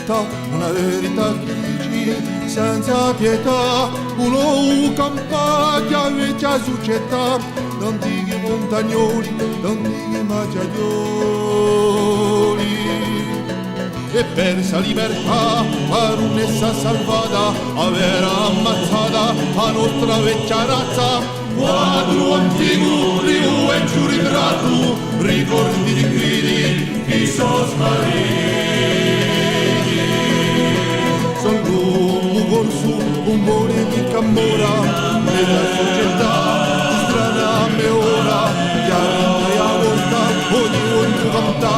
verità, una verità che dici senza pietà, uno campa che aveva società, d'antichi montagnoli, d'antichi magiaioli. E persa libertà, baronessa salvata, aver ammazzata la nostra vecchia razza. Quadro antico, rio e giù ritratto, ricordi di gridi, chi sono spariti. Son l'uomo corso, un buone di camora, nella società, strana me ora, che vinta e a volta, ogni volta canta,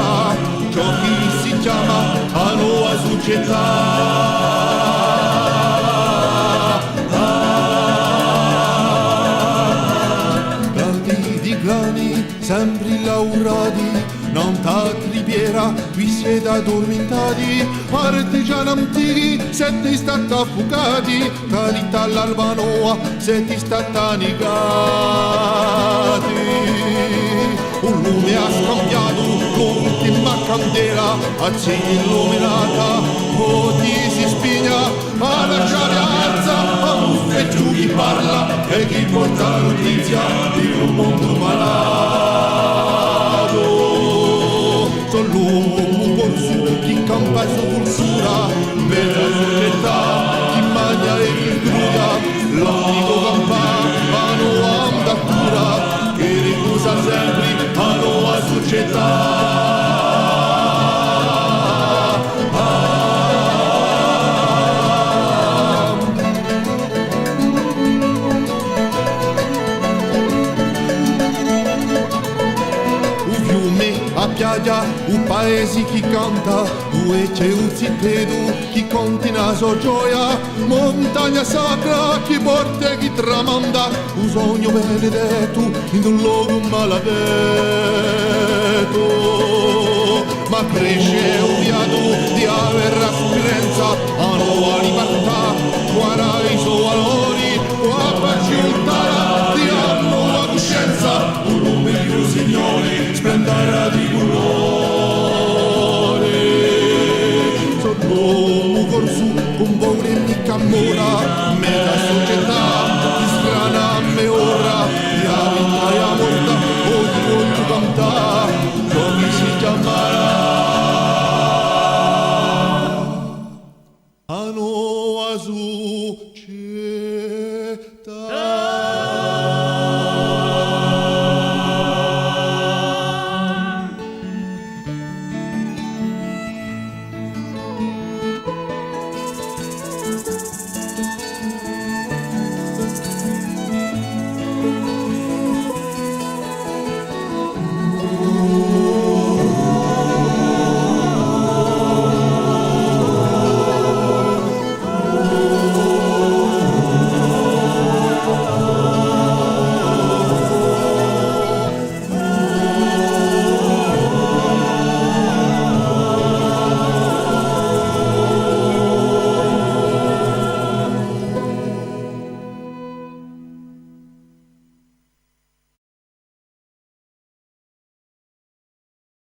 ciò che si chiama la nuova società. Sempre laurati, non t'acribiera, vi siete addormentati, artigiani antichi, siete stati affogati, carità all'Albanoa, siete stati annegati. Un lume ha scambiato l'ultima candela, accende illuminata, ti si spigna, a lasciare alza, a e giù chi parla, e chi porta la notizia di un mondo malato. Sono l'uomo corso, chi campa su cultura, vera società, chi mangia e chi studia, l'amico campa, la nuova andatura, che riposa sempre la nuova società. Piaggia, un paese chi canta, due c'è un zittedo, chi continua so gioia, montagna sacra, chi porta e chi tramanda, un sogno benedetto, in un luogo maledetto. Ma cresce un viato di aver aspiranza, a nuova libertà, guarda i suoi valori, guarda città, di a nuova coscienza, un lume di rossignoli, splendere di colore. Sotto corso, con paura e mica mora, meta società, di strana me ora, di a vita e a morta, o di voglio cantare, come si chiamerà. A nuova società.